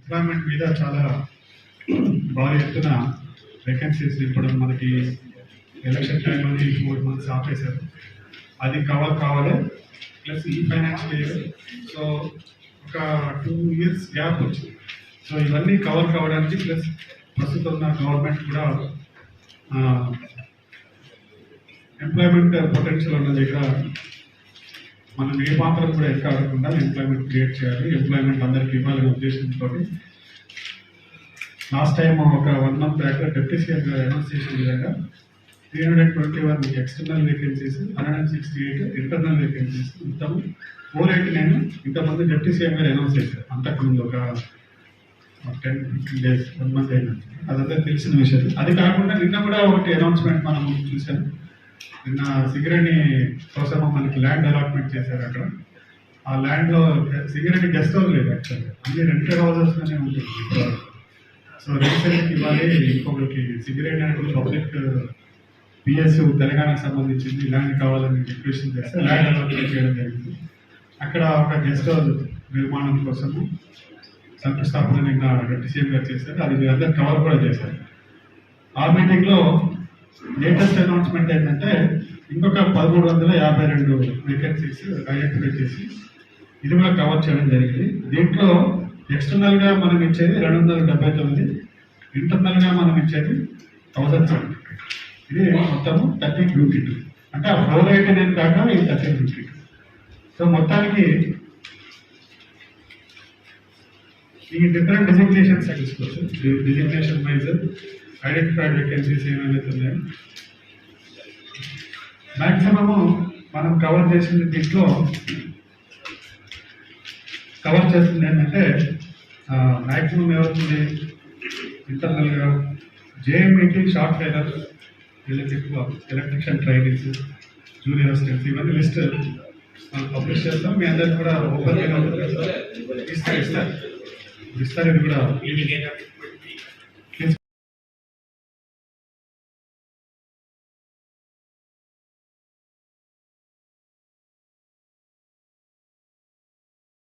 Employment మీద చాలా భారీ ఎత్తున వేకెన్సీస్ నింపడం మనకి ఎలక్షన్ టైం అని 4 months ఆపేశారు. అది కవర్ కావాలి. ప్లస్ ఈ ఫైనాన్షియల్ ఇయర్ సో ఒక 2 years గ్యాప్ వచ్చింది. సో ఇవన్నీ కవర్ కావడానికి ప్లస్ ప్రస్తుతం ఉన్న గవర్నమెంట్ కూడా ఎంప్లాయ్మెంట్ పొటెన్షియల్ ఉన్న దగ్గర మనం ఏ మాత్రం కూడా ఎక్కకుండా ఎంప్లాయ్మెంట్ క్రియేట్ చేయాలి, ఎంప్లాయ్మెంట్ అందరికి ఇవ్వాలనే ఉద్దేశంతో లాస్ట్ టైం ఒక 1 month బ్యాక్ డిప్యూటీ సీఎం గారు అనౌన్స్ చేసిన విధంగా 321 ఎక్స్టర్నల్ వేకెన్సీస్, 168 ఇంటర్నల్ వేకెన్సీస్, మొత్తం 489 ఇంతకుముందు డిప్యూటీ సీఎం గారు అనౌన్స్ చేశారు. అంతకుముందు ఒక 10-15 days 1 month అయినా అదంతా తెలిసిన విషయం. అది కాకుండా నిన్న కూడా ఒకటి అనౌన్స్మెంట్ మనం చూసాం. నిన్న సింగరేణి కోసం మనకి ల్యాండ్ అలాట్మెంట్ చేశారు. అక్కడ ఆ ల్యాండ్లో సింగరేణి గెస్ట్ హౌస్ లేదు, యాక్చువల్గా అన్ని రెంటెడ్ హౌసెస్లోనే ఉంటుంది. సో రీసెంట్కి ఇవ్వాలి ఇంకొకరికి సింగరేణి అనేది పబ్లిక్ పిఎస్యు తెలంగాణకు సంబంధించింది ల్యాండ్ కావాలని రిక్వెస్ట్ చేస్తే ల్యాండ్ అలాట్మెంట్ చేయడం జరిగింది. అక్కడ ఒక గెస్ట్ హౌస్ నిర్మాణం కోసము శంకుస్థాపన నిన్న డిప్యూటీ సీఎం గారు చేశారు. అది మీరు అందరు కవర్ కూడా చేశారు. ఆ మీటింగ్లో లేటెస్ట్ అనౌన్స్మెంట్ ఏంటంటే ఇంకొక 1352 వేకెన్సీస్ ఐడెంటిఫై చేసి ఇది కూడా కవర్ చేయడం జరిగింది. దీంట్లో ఎక్స్టర్నల్గా మనం ఇచ్చేది 279, ఇంటర్నల్గా మనం ఇచ్చేది 1070. ఇది మొత్తము 1352. అంటే ఆ 489 కాక ఇది 1352. సో మొత్తానికి ఈ డిఫరెంట్ డిజిగ్నేషన్స్ తీసుకోవచ్చు. డిజిగ్నేషన్ వైజ్ ఐడెంటిఫైడ్ వేకెన్సీస్ ఏమైతే ఉన్నాయో మ్యాక్సిమము మనం కవర్ చేసిన దీంట్లో కవర్ చేస్తుంది ఏంటంటే మ్యాక్సిమం ఏమవుతుంది ఇంటర్నల్గా జేఎంఈటీ షార్ట్ ట్రైనర్, వీళ్ళకి ఎక్కువ ఎలక్ట్రిషియన్ ట్రైనింగ్స్, జూనియర్ అసిస్టెంట్స్ ఇవన్నీ లిస్ట్ మనం పబ్లిష్ చేస్తాం. మీ అందరికి కూడా ఓపెన్ ఇస్తారు. ఇది కూడా